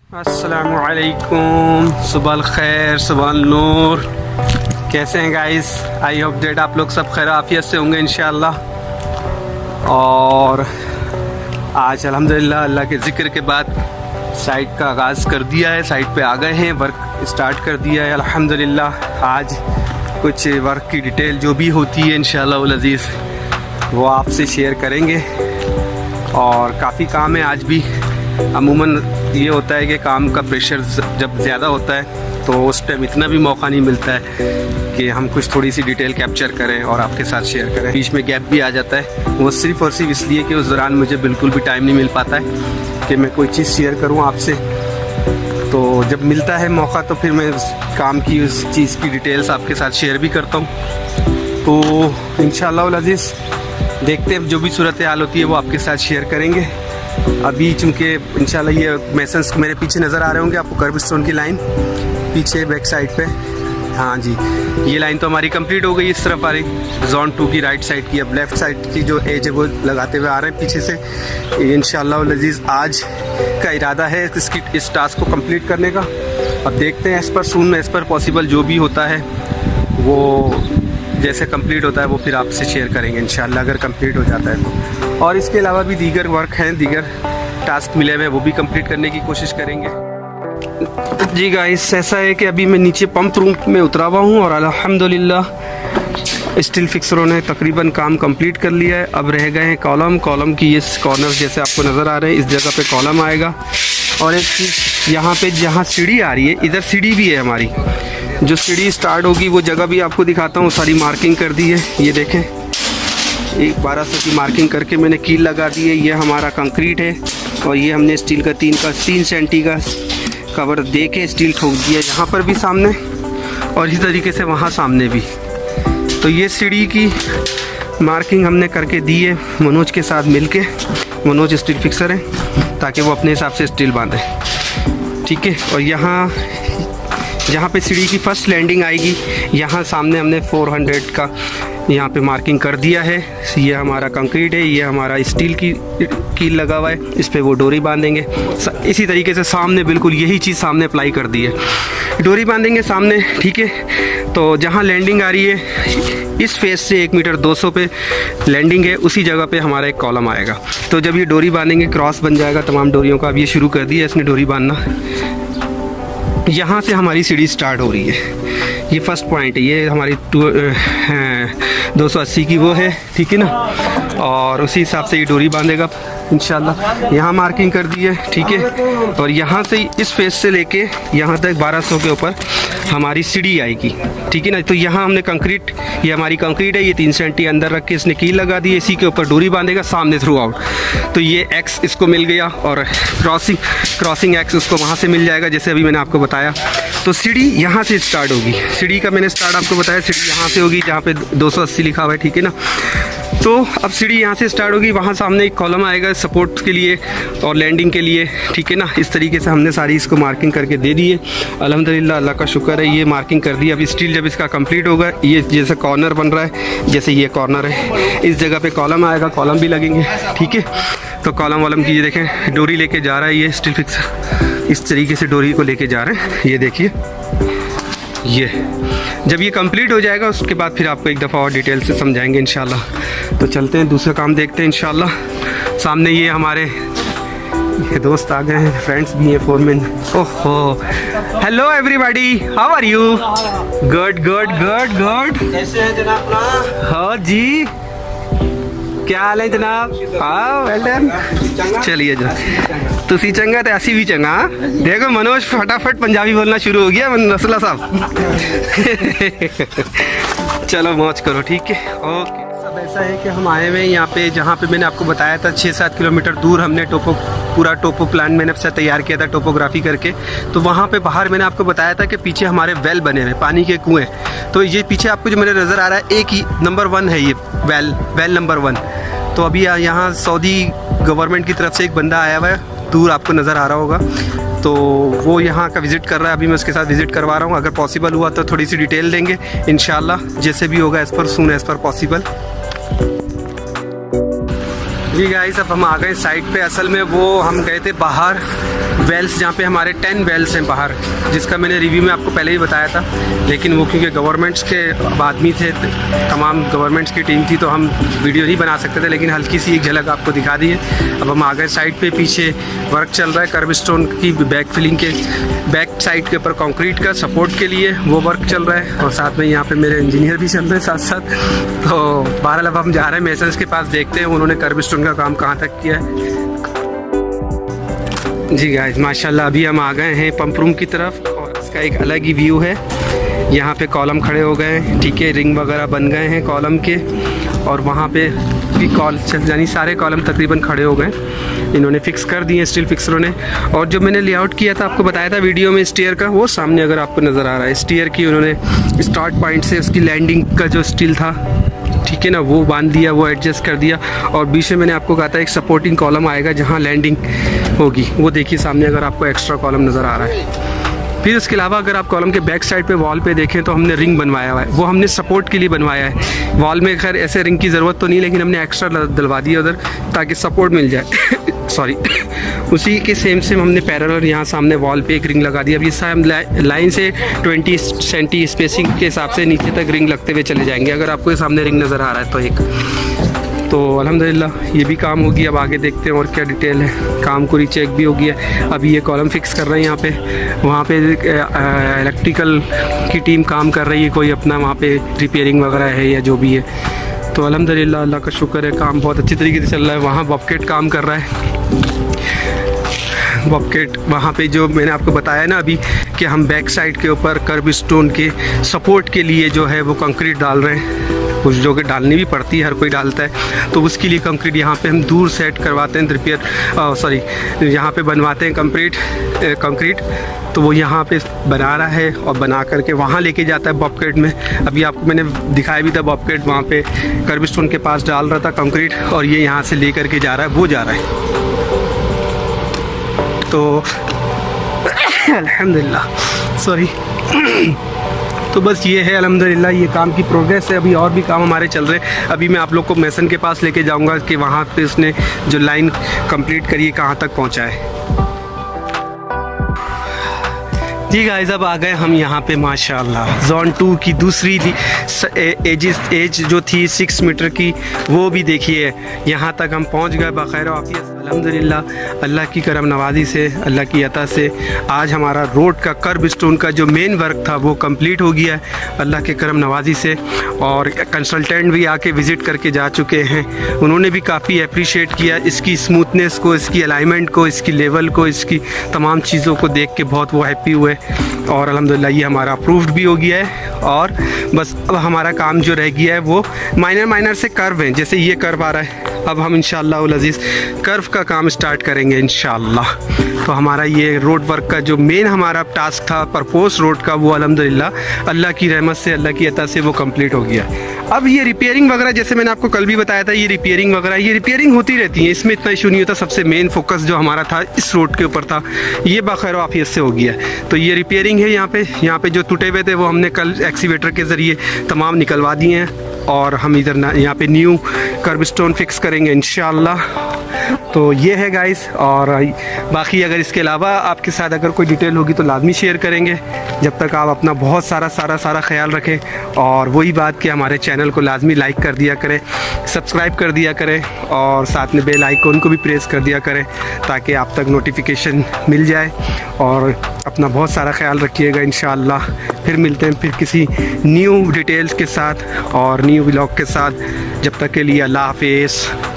अस्सलामुअलैकुम, सुबह खैर, सुबह नूर। कैसे हैं गाइस? आई होप डेट आप लोग सब खैर आफियत से होंगे इंशाअल्लाह। और आज अल्हम्दुलिल्लाह अल्लाह के ज़िक्र के बाद साइट का आगाज़ कर दिया है। साइट पे आ गए हैं, वर्क स्टार्ट कर दिया है अल्हम्दुलिल्लाह। आज कुछ वर्क की डिटेल जो भी होती है इंशाअल्लाह उल अज़ीज़ वो आपसे शेयर करेंगे। और काफ़ी काम है आज भी। अमूमन ये होता है कि काम का प्रेशर जब ज़्यादा होता है तो उस टाइम इतना भी मौका नहीं मिलता है कि हम कुछ थोड़ी सी डिटेल कैप्चर करें और आपके साथ शेयर करें। बीच में गैप भी आ जाता है, वो सिर्फ़ और सिर्फ इसलिए कि उस दौरान मुझे बिल्कुल भी टाइम नहीं मिल पाता है कि मैं कोई चीज़ शेयर करूं आपसे। तो जब मिलता है मौका तो फिर मैं उस काम की उस चीज़ की डिटेल्स आपके साथ शेयर भी करता हूँ। तो इंशाअल्लाह उल अज़ीज़ देखते हैं, जो भी सूरत हाल होती है वो आपके साथ शेयर करेंगे। अभी चूँकि इंशाल्लाह ये मैसेंस मेरे पीछे नज़र आ रहे होंगे आपको, कर्ब स्टोन की लाइन पीछे बैक साइड पे। हाँ जी, ये लाइन तो हमारी कंप्लीट हो गई। इस तरफ आ रही जोन 2 की राइट साइड की। अब लेफ़्ट साइड की जो एज है वो लगाते हुए आ रहे हैं पीछे से। इंशाल्लाह उल अज़ीज़ आज का इरादा है इस टास्क को कंप्लीट करने का। अब देखते हैं एज़ पर पॉसिबल जो भी होता है वो जैसे कंप्लीट होता है वो फिर आपसे शेयर करेंगे इंशाल्लाह, अगर कंप्लीट हो जाता है तो। और इसके अलावा भी दीगर वर्क हैं, दीगर टास्क मिले हुए, वो भी कंप्लीट करने की कोशिश करेंगे। जी गाइस, ऐसा है कि अभी मैं नीचे पंप रूम में उतरा हुआ हूँ और अल्हम्दुलिल्लाह स्टील फिक्सरों ने तकरीबन काम कंप्लीट कर लिया है। अब रह गए हैं कॉलम की ये कॉर्नर जैसे आपको नज़र आ रहे हैं, इस जगह पे कॉलम आएगा। और एक चीज़ यहाँ पे जहाँ सीढ़ी आ रही है, इधर सीढ़ी भी है हमारी। जो सीढ़ी स्टार्ट होगी वो जगह भी आपको दिखाता हूँ, सारी मार्किंग कर दी है। ये देखें, एक 1200 की मार्किंग करके मैंने कील लगा दी है। ये हमारा कंक्रीट है और ये हमने स्टील का 3 सेंटी का कवर दे के स्टील ठोक दिया यहाँ पर भी सामने, और इसी तरीके से वहाँ सामने भी। तो ये सीढ़ी की मार्किंग हमने करके दी है मनोज के साथ मिलके। मनोज स्टील फिक्सर है, ताकि वो अपने हिसाब से स्टील बांधे, ठीक है। और यहाँ जहाँ पे सीढ़ी की फर्स्ट लैंडिंग आएगी, यहाँ सामने हमने 400 का यहाँ पे मार्किंग कर दिया है। ये हमारा कंक्रीट है, ये हमारा स्टील की कील लगा हुआ है, इस पे वो डोरी बांधेंगे। इसी तरीके से सामने बिल्कुल यही चीज़ सामने अप्लाई कर दी है, डोरी बांधेंगे सामने, ठीक है। तो जहाँ लैंडिंग आ रही है इस फेस से 1 मीटर 200 पे लैंडिंग है, उसी जगह पे हमारा एक कॉलम आएगा। तो जब ये डोरी बांधेंगे क्रॉस बन जाएगा तमाम डोरियों का। अब ये शुरू कर दिया इसने डोरी बांधना। यहाँ से हमारी सीढ़ी स्टार्ट हो रही है, ये फर्स्ट पॉइंट है। ये हमारी 280 की वो है, ठीक है ना। और उसी हिसाब से ये डोरी बांधेगा इंशाल्लाह। यहाँ मार्किंग कर दी है, ठीक है। और यहाँ से इस फेस से लेके यहाँ तक 1200 के ऊपर हमारी सीढ़ी आएगी, ठीक है ना। तो यहाँ हमने कंक्रीट, ये हमारी कंक्रीट है, ये 3 सेंटी अंदर रख के इसने कील लगा दी है। इसी के ऊपर डोरी बांधेगा सामने थ्रू आउट। तो ये एक्स इसको मिल गया और क्रॉसिंग एक्स उसको वहाँ से मिल जाएगा, जैसे अभी मैंने आपको बताया। तो सीढ़ी यहाँ से स्टार्ट होगी। सीढ़ी का मैंने स्टार्ट आपको बताया, सीढ़ी यहाँ से होगी जहाँ पे 280 लिखा हुआ है, ठीक है ना। तो अब सीढ़ी यहाँ से स्टार्ट होगी, वहाँ सामने एक कॉलम आएगा सपोर्ट के लिए और लैंडिंग के लिए, ठीक है ना। इस तरीके से हमने सारी इसको मार्किंग करके दे दी है अल्हम्दुलिल्लाह, अल्लाह का शुक्र है। ये मार्किंग कर दी। अब स्टील जब इसका कंप्लीट होगा, ये जैसे कॉर्नर बन रहा है, जैसे ये कॉर्नर है, इस जगह पे कॉलम आएगा, कॉलम भी लगेंगे, ठीक है। तो कॉलम वॉलम की ये देखें, डोरी लेके जा रहा है ये स्टील फिक्सर, इस तरीके से डोरी को लेके जा रहे हैं। ये देखिए, ये जब ये कंप्लीट हो जाएगा उसके बाद फिर आपको एक दफ़ा और डिटेल से समझाएंगे इंशाल्लाह। तो चलते हैं, दूसरा काम देखते हैं इंशाल्लाह। सामने ये हमारे ये दोस्त आ गए हैं, फ्रेंड्स भी हैं, फोरमैन। ओहो, hello everybody, how are you? Good good good good. कैसे हैं जनाब? हाँ जी, क्या हाल है जनाब? हाँ, वेल डन। चलिए जनाब, तुसी चंगा तो ऐसी भी चंगा। देखो मनोज फटाफट पंजाबी बोलना शुरू हो गया, नसला साहब। चलो मौज करो, ठीक है, ओके। सब ऐसा है कि हम आए हुए हैं यहाँ पे, जहाँ पे मैंने आपको बताया था 6-7 किलोमीटर दूर हमने पूरा टोपो प्लान मैंने अपने तैयार किया था टोपोग्राफी करके। तो वहाँ पे बाहर मैंने आपको बताया था कि पीछे हमारे वेल बने हुए, पानी के कुएँ। तो ये पीछे आपको जो मेरे नज़र आ रहा है, एक ही नंबर 1 है ये वेल नंबर 1। तो अभी यहाँ सऊदी गवर्नमेंट की तरफ से एक बंदा आया हुआ है, दूर आपको नज़र आ रहा होगा। तो वो यहाँ का विज़िट कर रहा है, अभी मैं उसके साथ विज़िट करवा रहा हूँ। अगर पॉसिबल हुआ तो थोड़ी सी डिटेल देंगे इंशाल्लाह, जैसे भी होगा एज़ पर पॉसिबल। जी गाइस, अब हम आ गए साइड पे। असल में वो हम गए थे बाहर वेल्स, जहाँ पे हमारे 10 वेल्स हैं बाहर, जिसका मैंने रिव्यू में आपको पहले ही बताया था। लेकिन वो क्योंकि गवर्नमेंट्स के आदमी थे, तमाम गवर्नमेंट्स की टीम थी, तो हम वीडियो नहीं बना सकते थे, लेकिन हल्की सी एक झलक आपको दिखा दी है। अब हम आ गए साइड पे। पीछे वर्क चल रहा है कर्ब स्टोन की बैक फिलिंग के, बैक साइड के ऊपर कंक्रीट का सपोर्ट के लिए वो वर्क चल रहा है। और साथ में यहाँ पे मेरे इंजीनियर भी चल रहे हैं साथ साथ। तो बहरहाल अब हम जा रहे हैं मेसन्स के पास, देखते हैं उन्होंने कर्ब स्टोन का काम कहाँ तक किया है। जी गाइस, माशाल्लाह अभी हम आ गए हैं पंप रूम की तरफ, और इसका एक अलग ही व्यू है। यहाँ पे कॉलम खड़े हो गए हैं, ठीक है, रिंग वगैरह बन गए हैं कॉलम के, और वहाँ पे भी यानी सारे कॉलम तकरीबन खड़े हो गए, इन्होंने फिक्स कर दिए स्टील फिक्सरों ने। और जो मैंने लेआउट किया था, आपको बताया था वीडियो में स्टीयर का, वो सामने अगर आपको नज़र आ रहा है, स्टीयर की उन्होंने स्टार्ट पॉइंट से उसकी लैंडिंग का जो स्टील था, ठीक है ना, वो बांध दिया, वो एडजस्ट कर दिया। और बीच में मैंने आपको कहा था एक सपोर्टिंग कॉलम आएगा जहाँ लैंडिंग होगी, वो देखिए सामने अगर आपको एक्स्ट्रा कॉलम नज़र आ रहा है। फिर उसके अलावा अगर आप कॉलम के बैक साइड पे वॉल पे देखें तो हमने रिंग बनवाया हुआ है, वो हमने सपोर्ट के लिए बनवाया है। वॉल में खैर ऐसे रिंग की ज़रूरत तो नहीं, लेकिन हमने एक्स्ट्रा डलवा दिया उधर ताकि सपोर्ट मिल जाए। सॉरी, उसी के सेम हमने पैरेलल यहाँ सामने वॉल पे एक रिंग लगा दिया। अभी हम लाइन से 20 सेंटी स्पेसिंग के हिसाब से नीचे तक रिंग लगते हुए चले जाएंगे, अगर आपको सामने रिंग नज़र आ रहा है तो एक। तो अल्हम्दुलिल्लाह ये भी काम होगी। अब आगे देखते हैं और क्या डिटेल है। काम को रीचेक भी हो गया। अभी ये कॉलम फिक्स कर रहे हैं यहाँ पे, वहाँ पे इलेक्ट्रिकल की टीम काम कर रही है, कोई अपना वहाँ पे रिपेयरिंग वगैरह है या जो भी है। तो अल्हम्दुलिल्लाह अल्लाह का शुक्र है, काम बहुत अच्छी तरीके से चल रहा है। वहाँ बॉबकेट काम कर रहा है, बॉबकेट वहाँ पे जो मैंने आपको बताया ना अभी कि हम बैक साइड के ऊपर कर्ब स्टोन के सपोर्ट के लिए जो है वो कंक्रीट डाल रहे हैं, कुछ जो कि डालनी भी पड़ती है, हर कोई डालता है। तो उसके लिए कंक्रीट यहाँ पे हम दूर सेट करवाते हैं, रिपेयर यहाँ पे बनवाते हैं कंक्रीट। तो वो यहाँ पे बना रहा है और बना करके वहाँ लेके जाता है बॉबकेट में। अभी आपको मैंने दिखाया भी था, बॉबकेट वहाँ पे कर्ब स्टोन के पास डाल रहा था कंक्रीट, और ये यहाँ से ले करके जा रहा है, वो जा रहा है। तो अल्हम्दुलिल्लाह, सॉरी। तो बस ये है अल्हम्दुलिल्लाह, ये काम की प्रोग्रेस है। अभी और भी काम हमारे चल रहे हैं। अभी मैं आप लोग को मेसन के पास लेके जाऊंगा कि वहाँ पे उसने जो लाइन कंप्लीट करी है कहाँ तक पहुँचा है। जी गाइस, अब आ गए हम यहाँ पे माशाल्लाह जोन 2 की दूसरी एज जो थी 6 मीटर की, वो भी देखिए यहाँ तक हम पहुँच गए बखैर वाफियत। अल्हम्दुलिल्लाह अल्लाह की करम नवाजी से, अल्लाह की अता से आज हमारा रोड का कर्ब स्टोन का जो मेन वर्क था वो कंप्लीट हो गया है अल्लाह के करम नवाजी से। और कंसल्टेंट भी आके विज़िट करके जा चुके हैं, उन्होंने भी काफ़ी अप्रिशिएट किया इसकी स्मूथनेस को, इसकी अलाइनमेंट को, इसकी लेवल को, इसकी तमाम चीज़ों को देख के बहुत वो हैप्पी हुए। और अल्हम्दुलिल्लाह ये हमारा अप्रूव्ड भी हो गया है। और बस अब हमारा काम जो रह गया है वो माइनर से कर्व हैं, जैसे ये कर्व आ रहा है, अब हम इंशाअल्लाह उल अज़ीज़ कर्व का काम स्टार्ट करेंगे इंशाअल्लाह। तो हमारा ये रोड वर्क का जो मेन हमारा टास्क था परपोज रोड का, वो अल्हम्दुलिल्लाह अल्लाह की रहमत से, अल्लाह की अता से वो कंप्लीट हो गया। अब ये रिपेयरिंग वगैरह, जैसे मैंने आपको कल भी बताया था, ये रिपेयरिंग वगैरह ये रिपेयरिंग होती रहती है, इसमें इतना इशू नहीं होता। सबसे मेन फोकस जो हमारा था इस रोड के ऊपर था, ये बाखैर वाफियत से हो गया। तो ये रिपेयरिंग है। यहाँ पे जो टूटे हुए थे वो हमने कल एक्सीवेटर के ज़रिए तमाम निकलवा दिए हैं, और हम इधर यहाँ पे न्यू कर्ब स्टोन फिक्स करेंगे इंशाअल्लाह। तो ये है गाइस। और बाकी अगर इसके अलावा आपके साथ अगर कोई डिटेल होगी तो लाजमी शेयर करेंगे। जब तक आप अपना बहुत सारा ख्याल रखें, और वही बात कि हमारे चैनल को लाजमी लाइक कर दिया करें, सब्सक्राइब कर दिया करें, और साथ में बेल आइकन को भी प्रेस कर दिया करें ताकि आप तक नोटिफिकेशन मिल जाए। और अपना बहुत सारा ख्याल रखिएगा इंशाअल्लाह। फिर मिलते हैं फिर किसी न्यू डिटेल्स के साथ और न्यू व्लॉग के साथ। जब तक के लिए अल्लाह हाफिज़।